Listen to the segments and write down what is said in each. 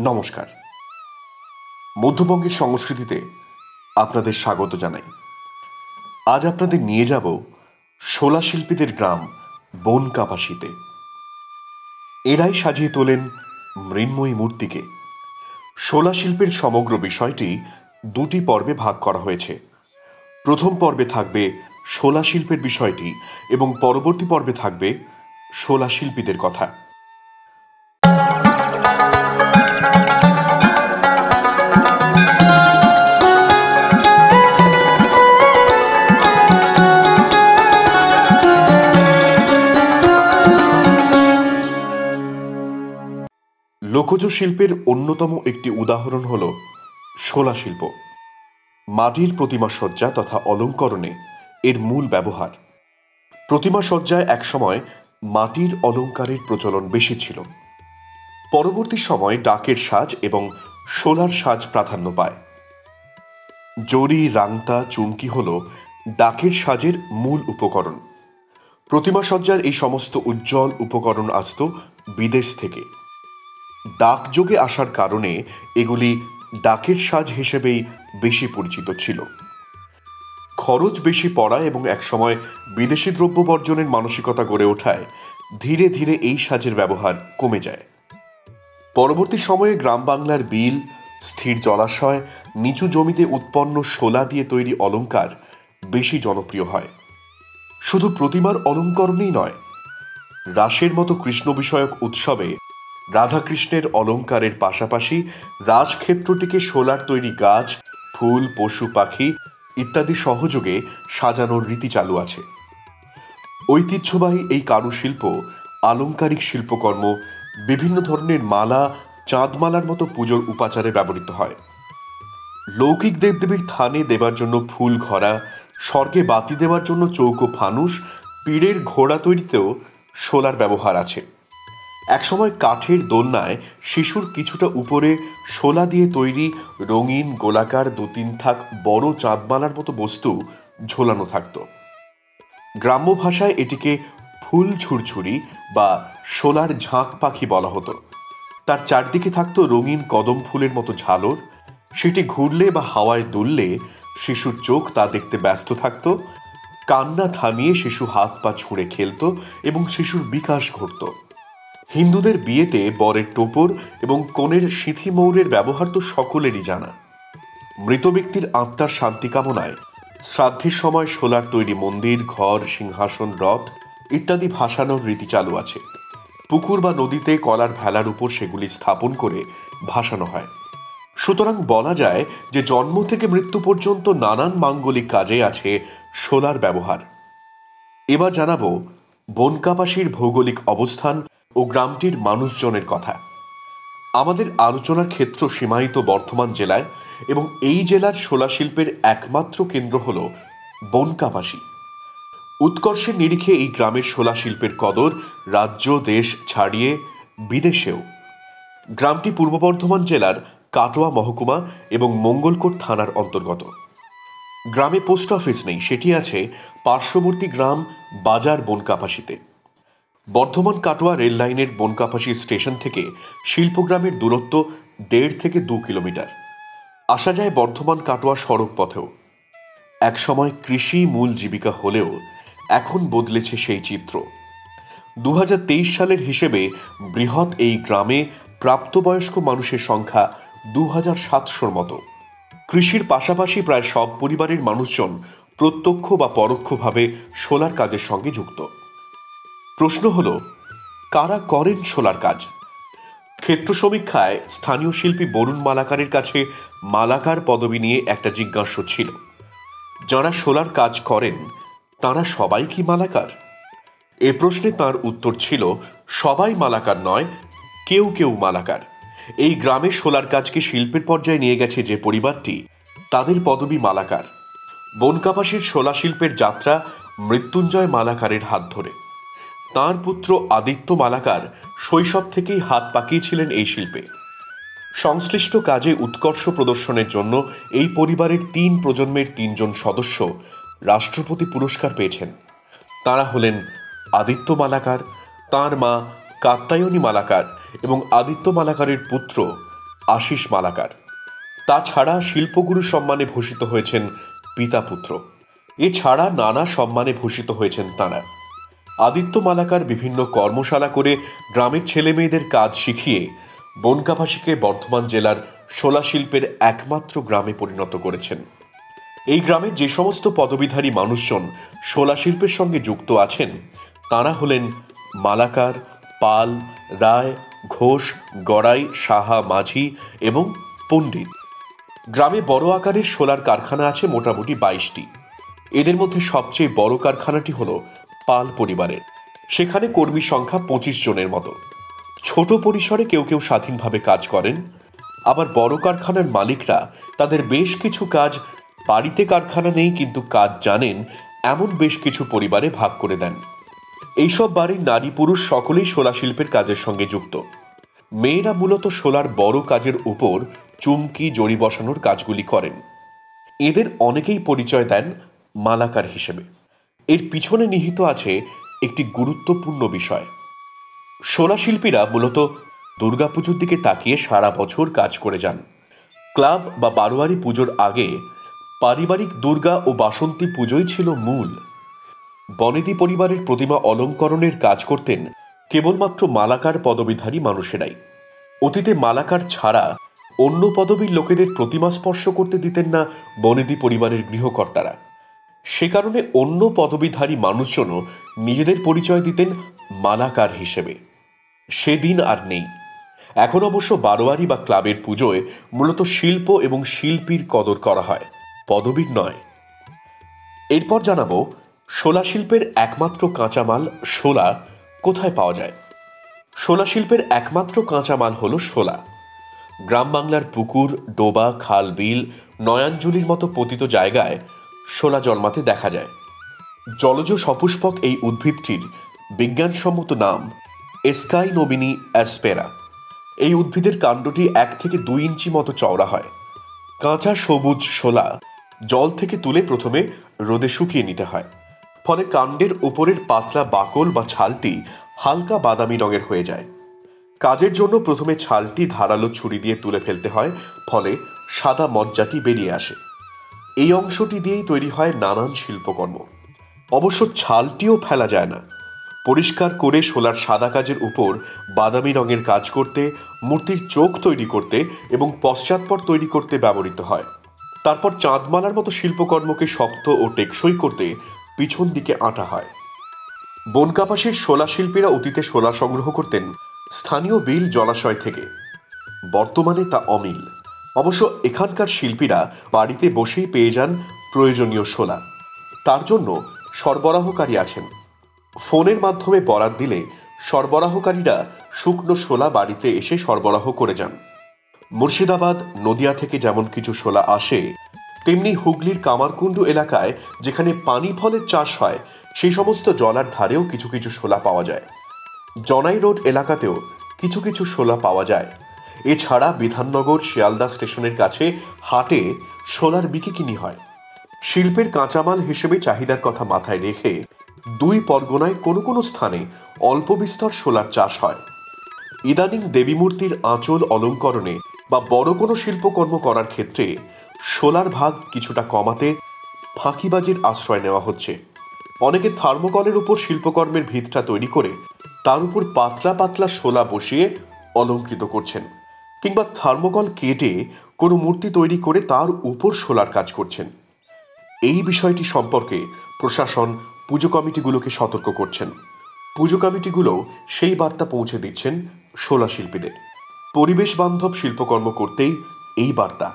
নমস্কার। মধ্যবঙ্গের সংস্কৃতিতে আপনাদের স্বাগত জানাই। আজ আপনাদের নিয়ে যাব শোলা শিল্পীদের গ্রাম বনকাপাসিতে। এরাই সাজিয়ে তোলেন মৃন্ময়ী মূর্তিকে। শোলা শিল্পের সমগ্র বিষয়টি দুটি পর্বে ভাগ করা হয়েছে। প্রথম পর্বে থাকবে শোলা শিল্পের বিষয়টি এবং পরবর্তী পর্বে থাকবে শোলা শিল্পীদের কথা। লোকজ শিল্পের অন্যতম একটি উদাহরণ হল শোলা শিল্প। মাটির প্রতিমা সজ্জা তথা অলঙ্করণে এর মূল ব্যবহার। প্রতিমা সজ্জায় একসময় মাটির অলঙ্কারের প্রচলন বেশি ছিল। পরবর্তী সময়ে ডাকের সাজ এবং শোলার সাজ প্রাধান্য পায়। জরি, রাংতা, চুমকি হল ডাকের সাজের মূল উপকরণ। প্রতিমা সজ্জার এই সমস্ত উজ্জ্বল উপকরণ আসত বিদেশ থেকে। ডাকযোগে আসার কারণে এগুলি ডাকের সাজ হিসেবেই বেশি পরিচিত ছিল। খরচ বেশি পড়া এবং একসময় বিদেশি দ্রব্য বর্জনের মানসিকতা গড়ে ওঠায় ধীরে ধীরে এই সাজের ব্যবহার কমে যায়। পরবর্তী সময়ে গ্রাম বাংলার বিল, স্থির জলাশয়, নিচু জমিতে উৎপন্ন শোলা দিয়ে তৈরি অলঙ্কার বেশি জনপ্রিয় হয়। শুধু প্রতিমার অলঙ্করণেই নয়, রাসের মতো কৃষ্ণ বিষয়ক উৎসবে রাধাকৃষ্ণের অলঙ্কারের পাশাপাশি রাজক্ষেত্রটিকে শোলার তৈরি গাছ, ফুল, পশু পাখি ইত্যাদি সহযোগে সাজানোর রীতি চালু আছে। ঐতিহ্যবাহী এই কারুশিল্প, আলংকারিক শিল্পকর্ম, বিভিন্ন ধরনের মালা, চাঁদমালার মতো পুজোর উপাচারে ব্যবহৃত হয়। লৌকিক দেবদেবীর থানে দেবার জন্য ফুল ঘরা, স্বর্গে বাতি দেওয়ার জন্য চৌকো ফানুস, পীড়ের ঘোড়া তৈরিতেও শোলার ব্যবহার আছে। একসময় কাঠের দোলনায় শিশুর কিছুটা উপরে শোলা দিয়ে তৈরি রঙিন গোলাকার 2-3 থাক বড় চাঁদমালার মতো বস্তু ঝোলানো থাকত। গ্রাম্য ভাষায় এটিকে ফুল ছুরছুরি বা শোলার ঝাঁক পাখি বলা হতো। তার চারদিকে থাকত রঙিন কদম ফুলের মতো ঝালর। সেটি ঘুরলে বা হাওয়ায় দুললে শিশুর চোখ তা দেখতে ব্যস্ত থাকত। কান্না থামিয়ে শিশু হাত পা ছুঁড়ে খেলত এবং শিশুর বিকাশ ঘটত। হিন্দুদের বিয়েতে বরের টোপর এবং কনের সিঁথি মৌরের ব্যবহার তো সকলেরই জানা। মৃত ব্যক্তির আত্মার শান্তি কামনায় শ্রাদ্ধের সময় শোলার তৈরি মন্দির, ঘর, সিংহাসন, রথ ইত্যাদি ভাসানোর রীতি চালু আছে। পুকুর বা নদীতে কলার ভেলার উপর সেগুলি স্থাপন করে ভাসানো হয়। সুতরাং বলা যায় যে জন্ম থেকে মৃত্যু পর্যন্ত নানান মাঙ্গলিক কাজে আছে শোলার ব্যবহার। এবার জানাবো বনকাপাসির ভৌগোলিক অবস্থান ও গ্রামটির মানুষজনের কথা। আমাদের আলোচনার ক্ষেত্র সীমায়িত বর্ধমান জেলায় এবং এই জেলার শোলা শিল্পের একমাত্র কেন্দ্র হল বনকাপাসি। উৎকর্ষের নিরিখে এই গ্রামের শোলা শিল্পের কদর রাজ্য দেশ ছাড়িয়ে বিদেশেও। গ্রামটি পূর্ব বর্ধমান জেলার কাটোয়া মহকুমা এবং মঙ্গলকোট থানার অন্তর্গত। গ্রামে পোস্ট অফিস নেই, সেটি আছে পার্শ্ববর্তী গ্রাম বাজার বনকাপাসিতে। বর্ধমান কাটোয়া রেল লাইনের বনকাপাসি স্টেশন থেকে শিল্পগ্রামের দূরত্ব 1.5 থেকে 2 কিলোমিটার। আসা যায় বর্ধমান কাটোয়া সড়ক পথেও। একসময় কৃষি মূল জীবিকা হলেও এখন বদলেছে সেই চিত্র। 2023 সালের হিসেবে বৃহৎ এই গ্রামে প্রাপ্তবয়স্ক মানুষের সংখ্যা 2700 মতো। কৃষির পাশাপাশি প্রায় সব পরিবারের মানুষজন প্রত্যক্ষ বা পরোক্ষভাবে শোলার কাজের সঙ্গে যুক্ত। প্রশ্ন হল, কারা করেন শোলার কাজ? ক্ষেত্র সমীক্ষায় স্থানীয় শিল্পী বরুণ মালাকারের কাছে মালাকার পদবি নিয়ে একটা জিজ্ঞাস্য ছিল। যারা শোলার কাজ করেন তারা সবাই কি মালাকার? এ প্রশ্নে তাঁর উত্তর ছিল, সবাই মালাকার নয়, কেউ কেউ মালাকার। এই গ্রামে শোলার কাজকে শিল্পের পর্যায়ে নিয়ে গেছে যে পরিবারটি, তাদের পদবি মালাকার। বনকাপাসির শোলা শিল্পের যাত্রা মৃত্যুঞ্জয় মালাকারের হাত ধরে। তাঁর পুত্র আদিত্য মালাকার শৈশব থেকেই হাত পাকিয়েছিলেন এই শিল্পে। সংশ্লিষ্ট কাজে উৎকর্ষ প্রদর্শনের জন্য এই পরিবারের 3 প্রজন্মের 3 জন সদস্য রাষ্ট্রপতি পুরস্কার পেয়েছেন। তাঁরা হলেন আদিত্য মালাকার, তাঁর মা কাত্যায়নী মালাকার এবং আদিত্য মালাকারের পুত্র আশিস মালাকার। তাছাড়া শিল্পগুরু সম্মানে ভূষিত হয়েছেন পিতা পুত্র। এছাড়া নানা সম্মানে ভূষিত হয়েছেন তাঁরা। আদিত্য মালাকার বিভিন্ন কর্মশালা করে গ্রামের ছেলে মেয়েদের কাজ শিখিয়ে বনগাঁভাসীকে বর্ধমান জেলার শোলা শিল্পের একমাত্র গ্রামে পরিণত করেছেন। এই গ্রামের যে সমস্ত পদবীধারী মানুষজন শোলা শিল্পের সঙ্গে যুক্ত আছেন তাঁরা হলেন মালাকার, পাল, রায়, ঘোষ, গড়াই, সাহা, মাঝি এবং পণ্ডিত। গ্রামে বড় আকারের শোলার কারখানা আছে মোটামুটি 22টি। এদের মধ্যে সবচেয়ে বড় কারখানাটি হল পাল পরিবারের। সেখানে কর্মী সংখ্যা 25 জনের মতো। ছোট পরিসরে কেউ কেউ স্বাধীনভাবে কাজ করেন, আবার বড় কারখানার মালিকরা তাদের বেশ কিছু কাজ বাড়িতে কারখানা নেই কিন্তু কাজ জানেন এমন বেশ কিছু পরিবারে ভাগ করে দেন। এইসব বাড়ির নারী পুরুষ সকলেই শোলা শিল্পের কাজের সঙ্গে যুক্ত। মেয়েরা মূলত শোলার বড় কাজের উপর চুমকি, জড়ি বসানোর কাজগুলি করেন। এদের অনেকেই পরিচয় দেন মালাকার হিসেবে। এর পিছনে নিহিত আছে একটি গুরুত্বপূর্ণ বিষয়। শোলা শিল্পীরা মূলত দুর্গাপুজোর দিকে তাকিয়ে সারা বছর কাজ করে যান। ক্লাব বা বারোয়ারি পুজোর আগে পারিবারিক দুর্গা ও বাসন্তী পুজোই ছিল মূল। বনেদি পরিবারের প্রতিমা অলঙ্করণের কাজ করতেন কেবলমাত্র মালাকার পদবীধারী মানুষেরাই। অতীতে মালাকার ছাড়া অন্য পদবীর লোকেদের প্রতিমা স্পর্শ করতে দিতেন না বনেদি পরিবারের গৃহকর্তারা। সে কারণে অন্য পদবীধারী মানুষজনও নিজেদের পরিচয় দিতেন মালাকার হিসেবে। সেদিন আর নেই। এখন অবশ্য বারোয়ারি বা ক্লাবের পুজোয় মূলত শিল্প এবং শিল্পীর কদর করা হয়, পদবীর নয়। এরপর জানাবো শোলা শিল্পের একমাত্র কাঁচামাল শোলা কোথায় পাওয়া যায়। শোলা শিল্পের একমাত্র কাঁচামাল হল শোলা। গ্রাম বাংলার পুকুর, ডোবা, খাল, বিল, নয়াঞ্জলির মতো পতিত জায়গায় শোলা জন্মাতে দেখা যায়। জলজ সপুষ্পক এই উদ্ভিদটির বিজ্ঞানসম্মত নাম এস্কাইনোবিনি অ্যাসপেরা। এই উদ্ভিদের কাণ্ডটি 1 থেকে 2 ইঞ্চি মতো চওড়া হয়। কাঁচা সবুজ শোলা জল থেকে তুলে প্রথমে রোদে শুকিয়ে নিতে হয়। ফলে কাণ্ডের উপরের পাতলা বাকল বা ছালটি হালকা বাদামি রঙের হয়ে যায়। কাজের জন্য প্রথমে ছালটি ধারালো ছুরি দিয়ে তুলে ফেলতে হয়, ফলে সাদা মজ্জাটি বেরিয়ে আসে। এই অংশটি দিয়েই তৈরি হয় নানান শিল্পকর্ম। অবশ্য ছালটিও ফেলা যায় না। পরিষ্কার করে শোলার সাদা কাজের উপর বাদামি রঙের কাজ করতে, মূর্তির চোখ তৈরি করতে এবং পশ্চাৎপট তৈরি করতে ব্যবহৃত হয়। তারপর চাঁদমালার মতো শিল্পকর্মকে শক্ত ও টেকসই করতে পিছন দিকে আঁটা হয়। বনগাঁভাসীর শোলা শিল্পীরা অতীতে শোলা সংগ্রহ করতেন স্থানীয় বিল, জলাশয় থেকে। বর্তমানে তা অমিল। অবশ্য এখানকার শিল্পীরা বাড়িতে বসেই পেয়ে যান প্রয়োজনীয় শোলা। তার জন্য সরবরাহকারী আছেন। ফোনের মাধ্যমে বরাত দিলে সরবরাহকারীরা শুকনো শোলা বাড়িতে এসে সরবরাহ করে যান। মুর্শিদাবাদ, নদিয়া থেকে যেমন কিছু শোলা আসে, তেমনি হুগলির কামারকুণ্ডু এলাকায় যেখানে পানি ফলের চাষ হয় সেই সমস্ত জলার ধারেও কিছু কিছু শোলা পাওয়া যায়। জনাই রোড এলাকাতেও কিছু কিছু শোলা পাওয়া যায়। এছাড়া বিধাননগর, শিয়ালদা স্টেশনের কাছে হাটে শোলার বিকিকিনি হয়। শিল্পের কাঁচামাল হিসেবে চাহিদার কথা মাথায় রেখে 2 পরগনায় কোনো কোনো স্থানে অল্প বিস্তর শোলার চাষ হয়। ইদানিং দেবী মূর্তির আঁচল অলঙ্করণে বা বড় কোনো শিল্পকর্ম করার ক্ষেত্রে শোলার ভাগ কিছুটা কমাতে ফাঁকিবাজির আশ্রয় নেওয়া হচ্ছে। অনেকে থার্মোকলের উপর শিল্পকর্মের ভিতটা তৈরি করে তার উপর পাতলা পাতলা শোলা বসিয়ে অলঙ্কৃত করছেন, কিংবা থার্মোকল কেটে কোনো মূর্তি তৈরি করে তার উপর শোলার কাজ করছেন। এই বিষয়টি সম্পর্কে প্রশাসন পুজো কমিটিগুলোকে সতর্ক করছেন। পুজো কমিটিগুলো সেই বার্তা পৌঁছে দিচ্ছেন শোলা শিল্পীদের। পরিবেশ বান্ধব শিল্পকর্ম করতেই এই বার্তা।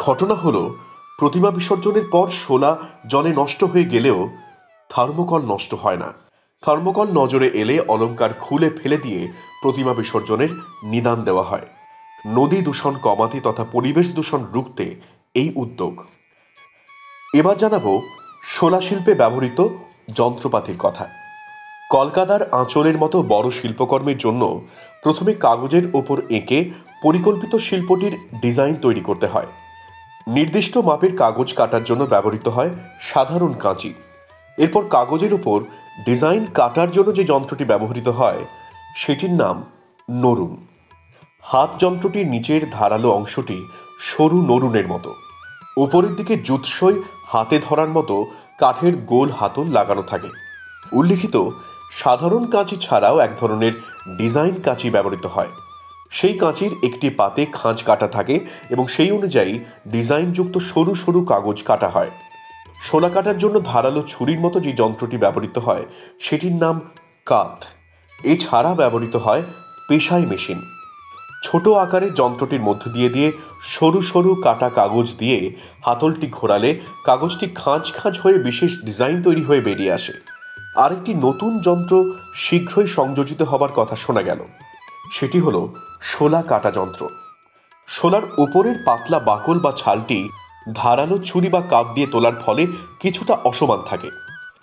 ঘটনা হলো, প্রতিমা বিসর্জনের পর শোলা জলে নষ্ট হয়ে গেলেও থার্মোকল নষ্ট হয় না। থার্মোকল নজরে এলে অলংকার খুলে ফেলে দিয়ে প্রতিমা বিসর্জনের নিদান দেওয়া হয়। নদী দূষণ কমাতে তথা পরিবেশ দূষণ রুখতে এই উদ্যোগ। এবার জানাবো শোলা শিল্পে ব্যবহৃত যন্ত্রপাতির কথা। কলকাতার আঁচলের মতো বড় শিল্পকর্মের জন্য প্রথমে কাগজের ওপর এঁকে পরিকল্পিত শিল্পটির ডিজাইন তৈরি করতে হয়। নির্দিষ্ট মাপের কাগজ কাটার জন্য ব্যবহৃত হয় সাধারণ কাঁচি। এরপর কাগজের উপর ডিজাইন কাটার জন্য যে যন্ত্রটি ব্যবহৃত হয় সেটির নাম নরুন। হাত যন্ত্রটির নিচের ধারালো অংশটি সরু নরুনের মতো। উপরের দিকে জুৎসই হাতে ধরার মতো কাঠের গোল হাতল লাগানো থাকে। উল্লিখিত সাধারণ কাঁচি ছাড়াও এক ধরনের ডিজাইন কাঁচি ব্যবহৃত হয়। সেই কাঁচির একটি পাতে খাঁজ কাটা থাকে এবং সেই অনুযায়ী ডিজাইনযুক্ত সরু সরু কাগজ কাটা হয়। শোলা কাটার জন্য ধারালো ছুরির মতো যে যন্ত্রটি ব্যবহৃত হয় সেটির নাম কাত। এছাড়া ব্যবহৃত হয় পেশাই মেশিন। ছোট আকারের যন্ত্রটির মধ্য দিয়ে দিয়ে সরু সরু কাটা কাগজ দিয়ে হাতলটি ঘোরালে কাগজটি খাঁজ খাঁজ হয়ে বিশেষ ডিজাইন তৈরি হয়ে বেরিয়ে আসে। আরেকটি নতুন যন্ত্র শীঘ্রই সংযোজিত হবার কথা শোনা গেল, সেটি হলো শোলা কাটা যন্ত্র। শোলার উপরের পাতলা বাকল বা ছালটি ধারালো ছুরি বা কাপ দিয়ে তোলার ফলে কিছুটা অসমান থাকে।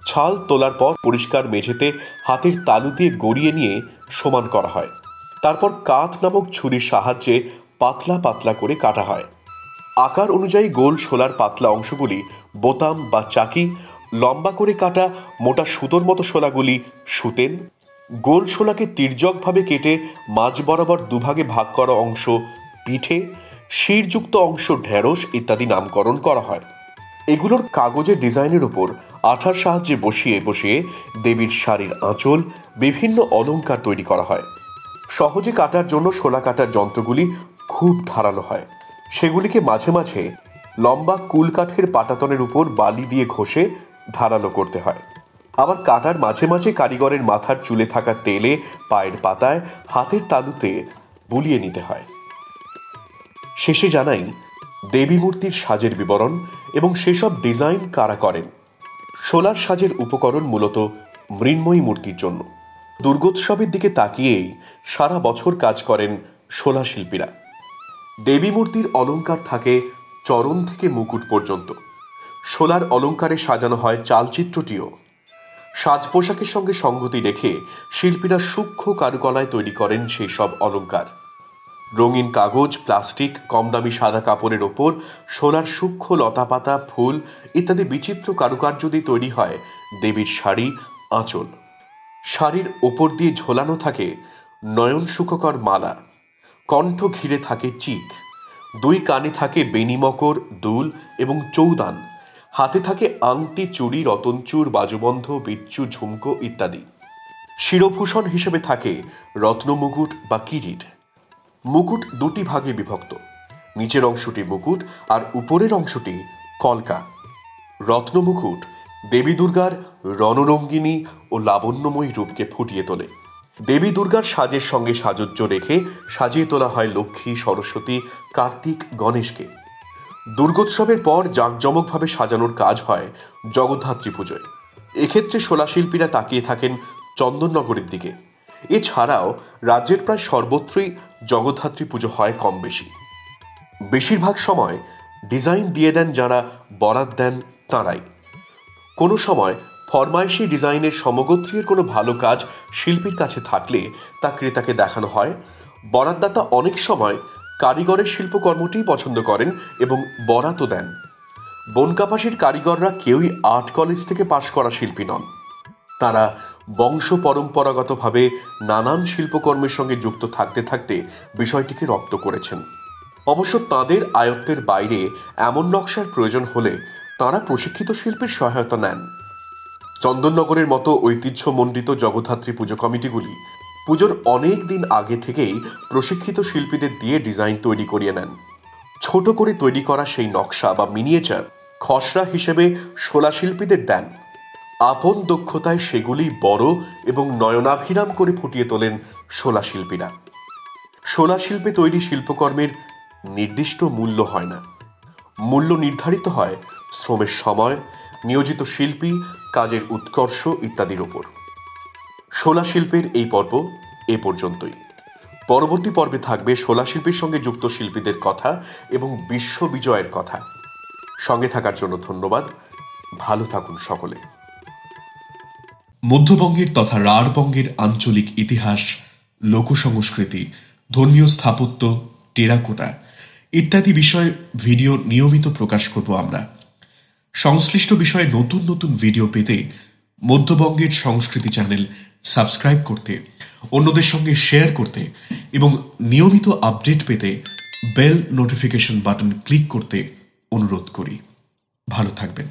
ছাল তোলার পর পরিষ্কার মেঝেতে হাতের তালু দিয়ে গড়িয়ে নিয়ে সমান করা হয়। তারপর কাঠ নামক ছুরির সাহায্যে পাতলা পাতলা করে কাটা হয়। আকার অনুযায়ী গোল শোলার পাতলা অংশগুলি বোতাম বা চাকি, লম্বা করে কাটা মোটা সুতোর মতো শোলাগুলি সুতেন, গোল শোলাকে তির্যকভাবে কেটে মাঝ বরাবর দুভাগে ভাগ করা অংশ পিঠে, শিরযুক্ত অংশ ঢেঁড়স ইত্যাদি নামকরণ করা হয়। এগুলোর কাগজের ডিজাইনের উপর আঠার সাহায্যে বসিয়ে বসিয়ে দেবীর শাড়ির আঁচল, বিভিন্ন অলংকার তৈরি করা হয়। সহজে কাটার জন্য শোলা কাটার যন্ত্রগুলি খুব ধারালো হয়। সেগুলিকে মাঝে মাঝে লম্বা কুলকাঠের পাটাতনের উপর বালি দিয়ে ঘষে ধারালো করতে হয়। আবার কাটার মাঝে মাঝে কারিগরের মাথার চুলে থাকা তেলে, পায়ের পাতায়, হাতের তালুতে বুলিয়ে নিতে হয়। শেষে জানাই দেবী মূর্তির সাজের বিবরণ এবং সেসব ডিজাইন কারা করেন। শোলার সাজের উপকরণ মূলত মৃন্ময়ী মূর্তির জন্য। দুর্গোৎসবের দিকে তাকিয়েই সারা বছর কাজ করেন শোলা শিল্পীরা। দেবী মূর্তির অলংকার থাকে চরণ থেকে মুকুট পর্যন্ত। শোলার অলংকারে সাজানো হয় চালচিত্রটিও। সাজ পোশাকের সঙ্গে সঙ্গতি রেখে শিল্পীরা সূক্ষ্ম কারুকলায় তৈরি করেন সেই সব অলংকার। রঙিন কাগজ, প্লাস্টিক, কম দামি সাদা কাপড়ের ওপর শোলার সূক্ষ্ম লতাপাতা, ফুল ইত্যাদি বিচিত্র কারুকার্য দিয়ে তৈরি হয় দেবীর শাড়ি, আঁচল। শাড়ির ওপর দিয়ে ঝোলানো থাকে নয়ন সুখকর মালা, কণ্ঠ ঘিরে থাকে চিক, দুই কানে থাকে বেণীমকর, দুল এবং চৌদান, হাতে থাকে আংটি, চুড়ি, রতনচূড়, বাজুবন্ধ, বিচ্ছু, ঝুমকো ইত্যাদি। শিরোভূষণ হিসেবে থাকে রত্নমুকুট বা কিরিট। মুকুট দুটি ভাগে বিভক্ত, নিচের অংশটি মুকুট আর উপরের অংশটি কলকা। রত্নমুকুট দেবী দুর্গার রণরঙ্গিনী ও লাবণ্যময়ী রূপকে ফুটিয়ে তোলে। দেবী দুর্গার সাজের সঙ্গে সাজুজ্য রেখে সাজিয়ে তোলা হয় লক্ষ্মী, সরস্বতী, কার্তিক, গণেশকে। দুর্গোৎসবের পর জাঁকজমকভাবে সাজানোর কাজ হয় জগদ্ধাত্রী পুজোয়। এক্ষেত্রে শোলা শিল্পীরা তাকিয়ে থাকেন চন্দননগরের দিকে। এছাড়াও রাজ্যের প্রায় সর্বত্রই জগদ্ধাত্রী পুজো হয় কম বেশি। বেশিরভাগ সময় ডিজাইন দিয়ে দেন যারা বরাত দেন তাঁরাই। কোনো সময় ফরমাইশি ডিজাইনের সমগোত্রীর কোনো ভালো কাজ শিল্পীর কাছে থাকলে তা ক্রেতাকে দেখানো হয়। বরাতদাতা অনেক সময় কারিগরের শিল্পকর্মটি পছন্দ করেন এবং বরাতও দেন। বনকাপাসির কারিগররা কেউই আর্ট কলেজ থেকে পাশ করা শিল্পী নন। তারা বংশ পরম্পরাগতভাবে নানান শিল্পকর্মের সঙ্গে যুক্ত থাকতে থাকতে বিষয়টিকে রপ্ত করেছেন। অবশ্য তাঁদের আয়ত্তের বাইরে এমন নকশার প্রয়োজন হলে তাঁরা প্রশিক্ষিত শিল্পীর সহায়তা নেন। চন্দননগরের মতো ঐতিহ্যমণ্ডিত জগদ্ধাত্রী পুজো কমিটিগুলি পুজোর অনেক দিন আগে থেকেই প্রশিক্ষিত শিল্পীদের দিয়ে ডিজাইন তৈরি করিয়ে নেন। ছোট করে তৈরি করা সেই নকশা বা মিনিয়েচার খসড়া হিসেবে শোলা শিল্পীদের দেন। আপন দক্ষতায় সেগুলি বড় এবং নয়নাভিরাম করে ফুটিয়ে তোলেন শোলা শিল্পীরা। শোলা শিল্পে তৈরি শিল্পকর্মের নির্দিষ্ট মূল্য হয় না। মূল্য নির্ধারিত হয় শ্রমের সময়, নিয়োজিত শিল্পী, কাজের উৎকর্ষ ইত্যাদির ওপর। শোলা শিল্পের এই পর্ব এ পর্যন্তই। পরবর্তী পর্বে থাকবে শোলা শিল্পীর সঙ্গে যুক্ত শিল্পীদের কথা এবং বিশ্ব বিজয়ের কথা। সঙ্গে থাকার জন্য ধন্যবাদ। ভালো থাকুন সকলে। মধ্যবঙ্গের তথা রাঢ়বঙ্গের আঞ্চলিক ইতিহাস, লোকসংস্কৃতি, ধর্মীয় স্থাপত্য, টেরাকোটা ইত্যাদি বিষয়ে ভিডিও নিয়মিত প্রকাশ করব আমরা। সংশ্লিষ্ট বিষয়ে নতুন নতুন ভিডিও পেতে মধ্যবঙ্গের সংস্কৃতি চ্যানেল সাবস্ক্রাইব করতে, অন্যদের সঙ্গে শেয়ার করতে এবং নিয়মিত আপডেট পেতে বেল নোটিফিকেশন বাটন ক্লিক করতে অনুরোধ করি। ভালো থাকবেন।